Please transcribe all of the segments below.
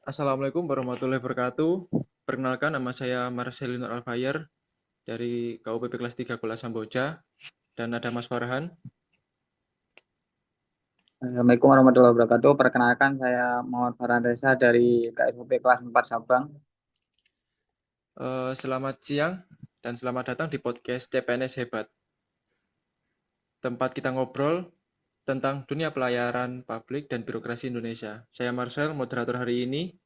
Assalamualaikum warahmatullahi wabarakatuh. Perkenalkan, nama saya Marcelino Alfayer dari KUPP kelas 3 Kuala Samboja, dan ada Mas Farhan. Assalamualaikum warahmatullahi wabarakatuh. Perkenalkan saya Muhammad Farhan Reza dari KSUP kelas 4 Sabang. Selamat siang dan selamat datang di podcast CPNS Hebat, tempat kita ngobrol tentang dunia pelayaran publik dan birokrasi Indonesia. Saya Marcel, moderator hari ini.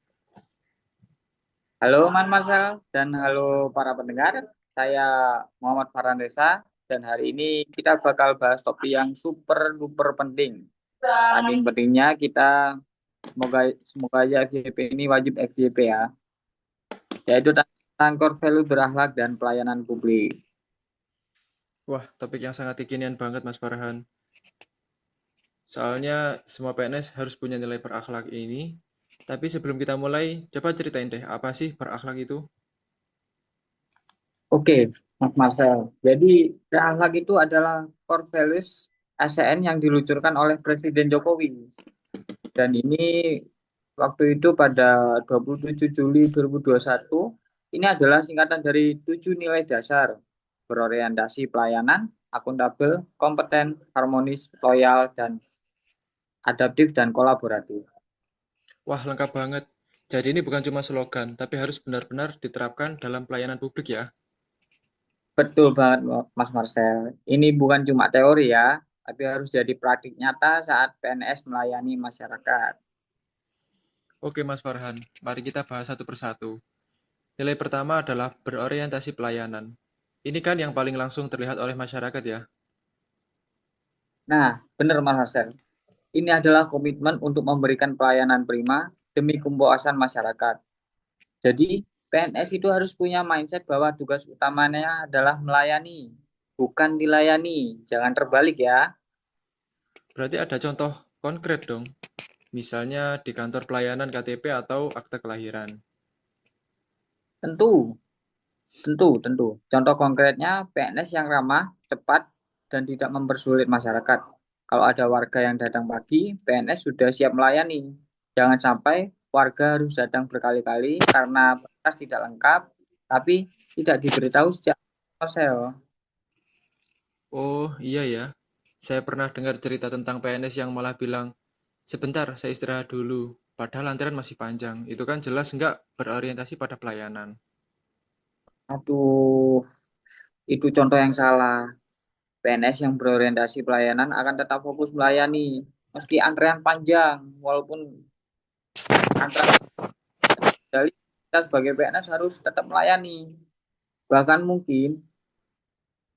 Halo Marcel dan halo para pendengar. Saya Muhammad Farhan Reza dan hari ini kita bakal bahas topik yang super duper penting. Saking pentingnya kita semoga semoga aja FYP ini wajib FYP ya, yaitu tentang core value berakhlak dan pelayanan publik. Wah, topik yang sangat kekinian banget Mas Farhan. Soalnya semua PNS harus punya nilai berakhlak ini. Tapi sebelum kita mulai, coba ceritain deh, apa sih berakhlak itu? Oke, Mas Marcel. Jadi berakhlak itu adalah core values ASN yang diluncurkan oleh Presiden Jokowi. Dan ini waktu itu pada 27 Juli 2021, ini adalah singkatan dari 7 nilai dasar berorientasi pelayanan, akuntabel, kompeten, harmonis, loyal, dan adaptif dan kolaboratif. Wah, lengkap banget. Jadi ini bukan cuma slogan, tapi harus benar-benar diterapkan dalam pelayanan publik ya. Betul banget Mas Marcel. Ini bukan cuma teori ya, tapi harus jadi praktik nyata saat PNS melayani masyarakat. Oke Mas Farhan, mari kita bahas satu persatu. Nilai pertama adalah berorientasi pelayanan. Ini kan yang paling langsung terlihat oleh masyarakat ya. Nah, benar Mas Marcel. Ini adalah komitmen untuk memberikan pelayanan prima demi kepuasan masyarakat. Jadi, PNS itu harus punya mindset bahwa tugas utamanya adalah melayani, bukan dilayani. Jangan terbalik ya. Berarti ada contoh konkret dong. Misalnya di kantor pelayanan KTP atau akte kelahiran. Tentu, tentu. Contoh konkretnya PNS yang ramah, cepat, dan tidak mempersulit masyarakat. Kalau ada warga yang datang pagi, PNS sudah siap melayani. Jangan sampai warga harus datang berkali-kali karena berkas tidak lengkap, tapi tidak diberitahu sejak awal. Oh iya ya, saya pernah dengar cerita tentang PNS yang malah bilang, sebentar saya istirahat dulu. Padahal antrian masih panjang. Itu kan jelas nggak berorientasi pada pelayanan. Aduh, itu contoh yang salah. PNS yang berorientasi pelayanan akan tetap fokus melayani, meski antrean panjang, walaupun antrean dari kita sebagai PNS harus tetap melayani. Bahkan mungkin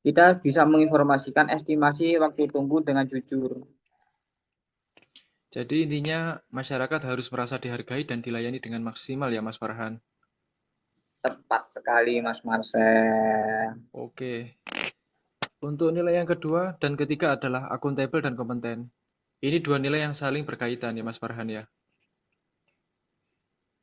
kita bisa menginformasikan estimasi waktu tunggu dengan jujur. Jadi intinya masyarakat harus merasa dihargai dan dilayani dengan maksimal ya Mas Farhan. Tepat sekali, Mas Marcel. Oke, untuk nilai yang kedua dan ketiga adalah akuntabel dan kompeten. Ini dua nilai yang saling berkaitan ya Mas Farhan ya.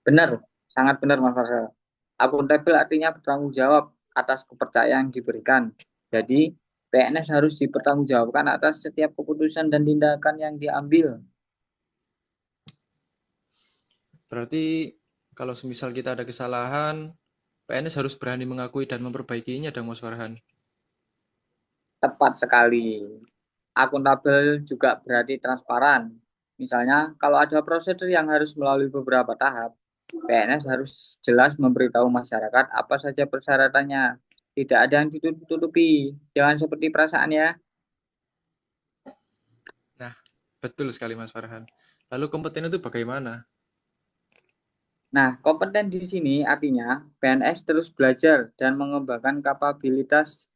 Benar, sangat benar, Mas Marcel. Akuntabel artinya bertanggung jawab atas kepercayaan yang diberikan. Jadi, PNS harus dipertanggungjawabkan atas setiap keputusan dan tindakan yang diambil. Berarti kalau semisal kita ada kesalahan, PNS harus berani mengakui dan memperbaikinya dong Mas Farhan. Tepat sekali. Akuntabel juga berarti transparan. Misalnya, kalau ada prosedur yang harus melalui beberapa tahap, PNS harus jelas memberitahu masyarakat apa saja persyaratannya. Tidak ada yang ditutupi. Jangan seperti perasaan ya. Nah, betul sekali Mas Farhan. Lalu kompeten itu bagaimana? Nah, kompeten di sini artinya PNS terus belajar dan mengembangkan kapabilitas.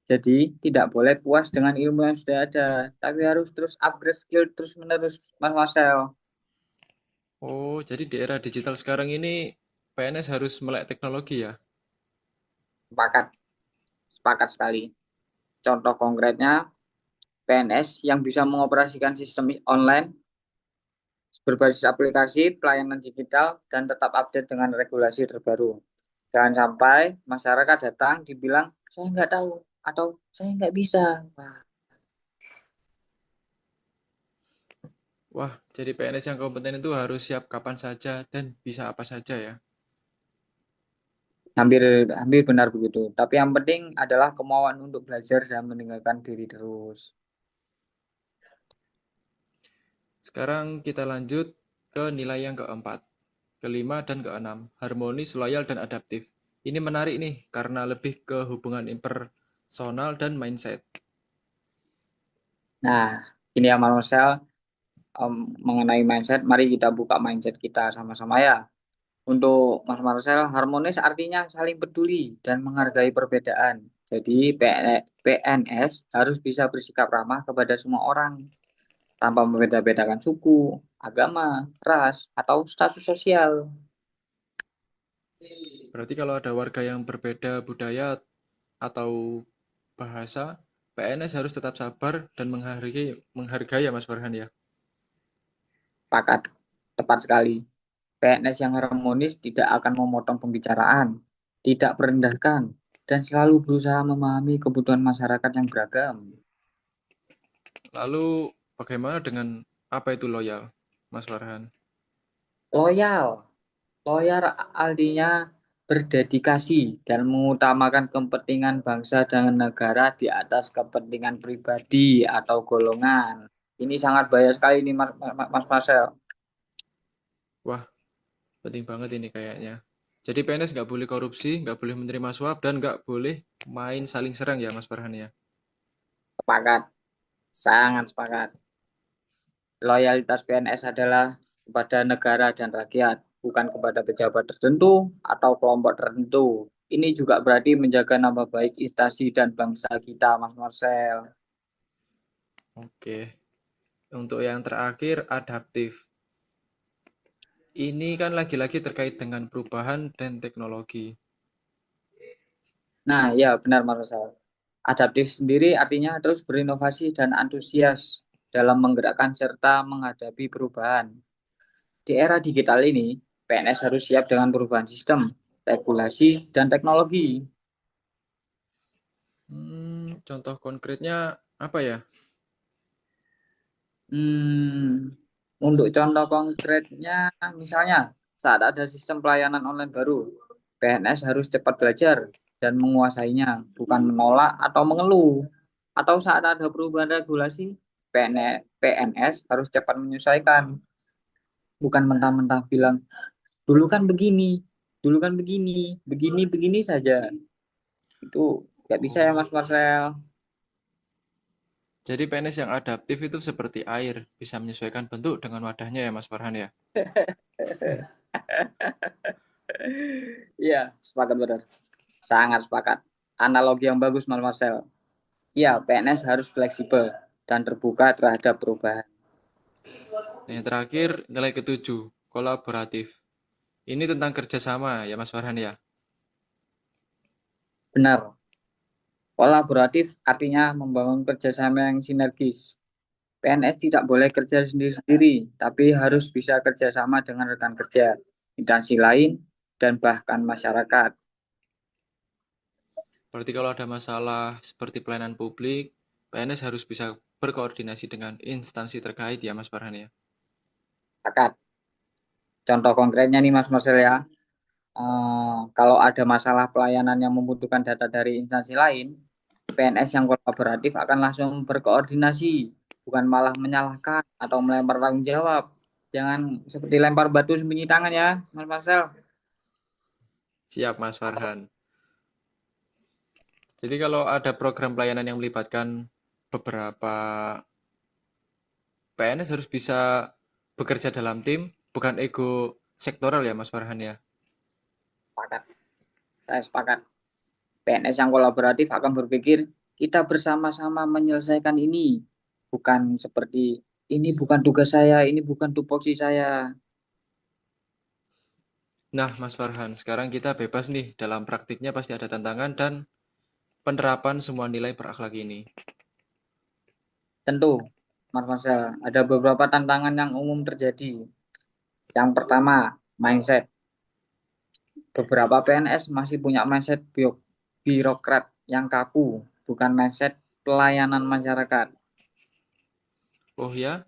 Jadi, tidak boleh puas dengan ilmu yang sudah ada, tapi harus terus upgrade skill terus-menerus, Mas Marcel. Oh, jadi di era digital sekarang ini PNS harus melek teknologi ya? Sepakat, sepakat sekali. Contoh konkretnya, PNS yang bisa mengoperasikan sistem online berbasis aplikasi, pelayanan digital, dan tetap update dengan regulasi terbaru. Jangan sampai masyarakat datang dibilang, saya nggak tahu, atau saya nggak bisa. Wah, Wah, jadi PNS yang kompeten itu harus siap kapan saja dan bisa apa saja ya. Hampir hampir benar begitu. Tapi yang penting adalah kemauan untuk belajar dan meninggalkan diri terus. Sekarang kita lanjut ke nilai yang keempat, kelima dan keenam, harmonis, loyal, dan adaptif. Ini menarik nih, karena lebih ke hubungan impersonal dan mindset. Nah, ini ya Mas Marcel, mengenai mindset, mari kita buka mindset kita sama-sama ya. Untuk Mas Marcel, harmonis artinya saling peduli dan menghargai perbedaan. Jadi PNS harus bisa bersikap ramah kepada semua orang tanpa membeda-bedakan suku, agama, ras, atau status sosial. Berarti kalau ada warga yang berbeda budaya atau bahasa, PNS harus tetap sabar dan menghargai ya Mas Farhan ya. Pakat, tepat sekali. PNS yang harmonis tidak akan memotong pembicaraan, tidak merendahkan, dan selalu berusaha memahami kebutuhan masyarakat yang beragam. Lalu bagaimana dengan apa itu loyal, Mas Farhan? Loyal, loyal artinya berdedikasi dan mengutamakan kepentingan bangsa dan negara di atas kepentingan pribadi atau golongan. Ini sangat bahaya sekali ini Mas Marcel. Wah, penting banget ini kayaknya. Jadi PNS nggak boleh korupsi, nggak boleh menerima suap, dan nggak boleh main saling serang ya Mas Farhan ya. Sepakat, sangat sepakat. Loyalitas PNS adalah kepada negara dan rakyat, bukan kepada pejabat tertentu atau kelompok tertentu. Ini juga berarti menjaga nama baik instansi dan bangsa kita, Mas Marcel. Oke, untuk yang terakhir adaptif. Ini kan lagi-lagi terkait dengan perubahan dan teknologi. Nah, ya benar Mas Marcel. Adaptif sendiri artinya terus berinovasi dan antusias dalam menggerakkan serta menghadapi perubahan. Di era digital ini, PNS harus siap dengan perubahan sistem, regulasi, dan teknologi. Contoh konkretnya apa ya? Untuk contoh konkretnya, misalnya saat ada sistem pelayanan online baru, PNS harus cepat belajar dan menguasainya, bukan menolak atau mengeluh. Atau saat ada perubahan regulasi, PNS harus cepat menyesuaikan, bukan mentah-mentah bilang, dulu kan begini, dulu kan begini, begini saja. Itu nggak bisa ya Oh, Mas Marcel. jadi PNS yang adaptif itu seperti air, bisa menyesuaikan bentuk dengan wadahnya ya Mas Farhan ya. Iya, sepakat benar. Sangat sepakat. Analogi yang bagus, Mas Marcel. Ya, PNS harus fleksibel dan terbuka terhadap perubahan. Nah, yang terakhir, nilai ketujuh, kolaboratif. Ini tentang kerjasama ya Mas Farhan ya. Benar, kolaboratif artinya membangun kerjasama yang sinergis. PNS tidak boleh kerja sendiri-sendiri, tapi harus bisa kerjasama dengan rekan kerja, instansi lain, dan bahkan masyarakat. Berarti kalau ada masalah seperti pelayanan publik, PNS harus bisa berkoordinasi dengan instansi terkait ya Mas Farhan ya. Akad. Contoh konkretnya nih Mas Marcel ya, kalau ada masalah pelayanan yang membutuhkan data dari instansi lain, PNS yang kolaboratif akan langsung berkoordinasi, bukan malah menyalahkan atau melempar tanggung jawab. Jangan seperti lempar batu sembunyi tangan ya, Mas Marcel. Siap Mas Farhan. Jadi kalau ada program pelayanan yang melibatkan beberapa PNS harus bisa bekerja dalam tim, bukan ego sektoral ya Mas Farhan ya. Sepakat, saya sepakat. PNS yang kolaboratif akan berpikir kita bersama-sama menyelesaikan ini, bukan seperti ini bukan tugas saya, ini bukan tupoksi saya. Nah Mas Farhan, sekarang kita bebas nih, dalam praktiknya pasti ada tantangan dan penerapan semua nilai berakhlak ini. Tentu, Mas Marcel, ada beberapa tantangan yang umum terjadi. Yang pertama, mindset. Beberapa PNS masih punya mindset birokrat yang kaku, bukan mindset pelayanan masyarakat. Oh ya,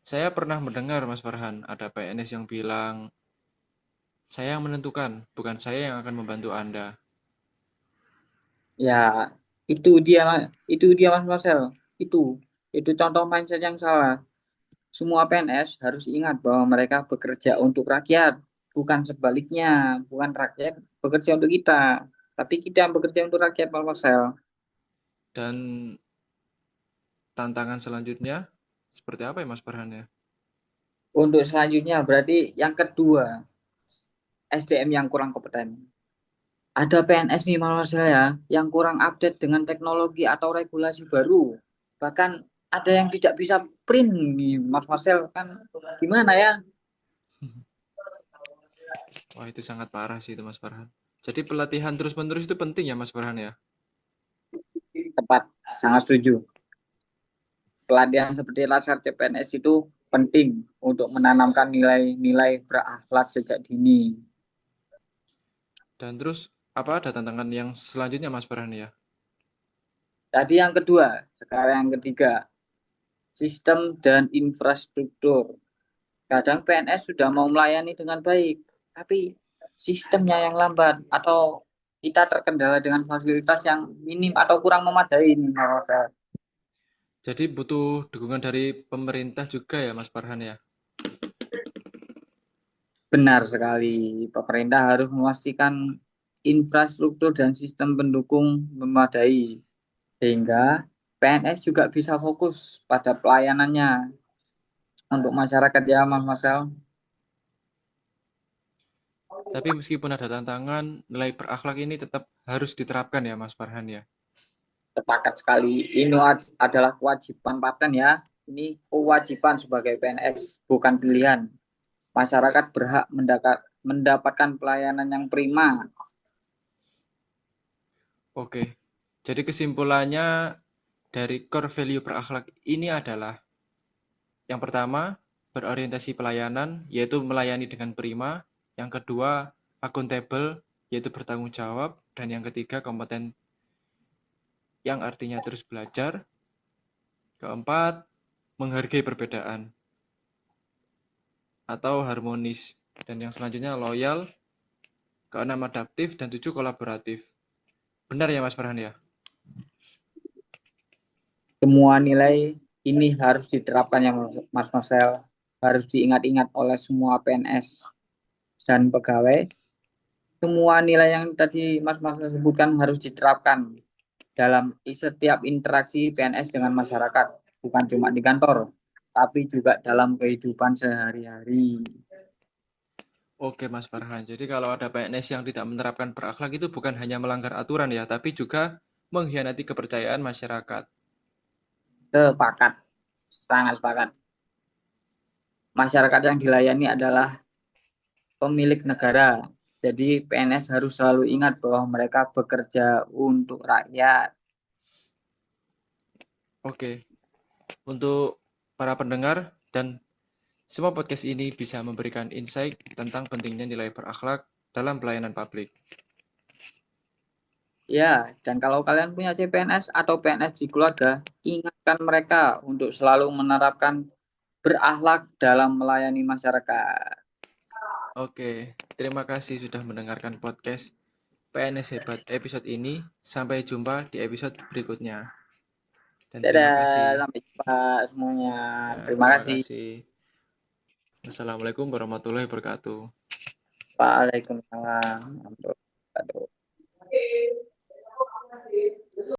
Saya pernah mendengar Mas Farhan, ada PNS yang bilang, saya yang menentukan, bukan saya yang akan membantu Anda. Ya, itu dia, itu dia Mas Marcel. Itu, itu contoh mindset yang salah. Semua PNS harus ingat bahwa mereka bekerja untuk rakyat, bukan sebaliknya, bukan rakyat bekerja untuk kita, tapi kita yang bekerja untuk rakyat, Mas Marcel. Dan tantangan selanjutnya, seperti apa ya Mas Farhan ya? Untuk selanjutnya berarti yang kedua, SDM yang kurang kompeten. Ada PNS nih Mas Marcel ya, yang kurang update dengan teknologi atau regulasi baru. Bahkan ada yang tidak bisa print nih Mas Marcel, kan gimana ya? Wah itu sangat parah sih itu Mas Farhan. Jadi pelatihan terus-menerus itu penting ya Mas Farhan ya? Tepat, sangat setuju. Pelatihan seperti Laskar CPNS itu penting untuk menanamkan nilai-nilai berakhlak sejak dini. Dan terus, apa ada tantangan yang selanjutnya Mas Farhan ya? Tadi yang kedua, sekarang yang ketiga, sistem dan infrastruktur. Kadang PNS sudah mau melayani dengan baik, tapi sistemnya yang lambat atau kita terkendala dengan fasilitas yang minim atau kurang memadai ini, Mas. Jadi butuh dukungan dari pemerintah juga ya Mas Farhan ya? Benar sekali, pemerintah harus memastikan infrastruktur dan sistem pendukung memadai, sehingga PNS juga bisa fokus pada pelayanannya untuk masyarakat ya, Mas Marcel. Tapi meskipun ada tantangan, nilai berakhlak ini tetap harus diterapkan ya Mas Farhan ya? Sepakat sekali, ini adalah kewajiban paten ya. Ini kewajiban sebagai PNS, bukan pilihan. Masyarakat berhak mendapatkan pelayanan yang prima. Oke, jadi kesimpulannya dari core value berakhlak ini adalah yang pertama, berorientasi pelayanan, yaitu melayani dengan prima. Yang kedua, akuntabel, yaitu bertanggung jawab. Dan yang ketiga, kompeten, yang artinya terus belajar. Keempat, menghargai perbedaan atau harmonis. Dan yang selanjutnya, loyal. Keenam, adaptif. Dan tujuh, kolaboratif. Benar ya Mas Farhan ya? Semua nilai ini harus diterapkan ya Mas Marcel, harus diingat-ingat oleh semua PNS dan pegawai. Semua nilai yang tadi Mas Marcel sebutkan harus diterapkan dalam setiap interaksi PNS dengan masyarakat, bukan cuma di kantor, tapi juga dalam kehidupan sehari-hari. Oke Mas Farhan, jadi kalau ada PNS yang tidak menerapkan berakhlak itu bukan hanya melanggar aturan ya, tapi juga mengkhianati kepercayaan masyarakat. Sepakat, sangat sepakat. Masyarakat yang dilayani adalah pemilik negara. Jadi PNS harus selalu ingat bahwa mereka bekerja untuk rakyat. Oke, untuk para pendengar dan semua podcast ini bisa memberikan insight tentang pentingnya nilai berakhlak dalam pelayanan publik. Ya, dan kalau kalian punya CPNS atau PNS di keluarga, ingatkan mereka untuk selalu menerapkan berakhlak dalam melayani masyarakat. Oke, terima kasih sudah mendengarkan podcast PNS Hebat episode ini. Sampai jumpa di episode berikutnya. Dan terima Dadah, kasih. sampai jumpa semuanya. Ya, Terima terima kasih. kasih. Wassalamualaikum warahmatullahi wabarakatuh. Waalaikumsalam warahmatullahi wabarakatuh.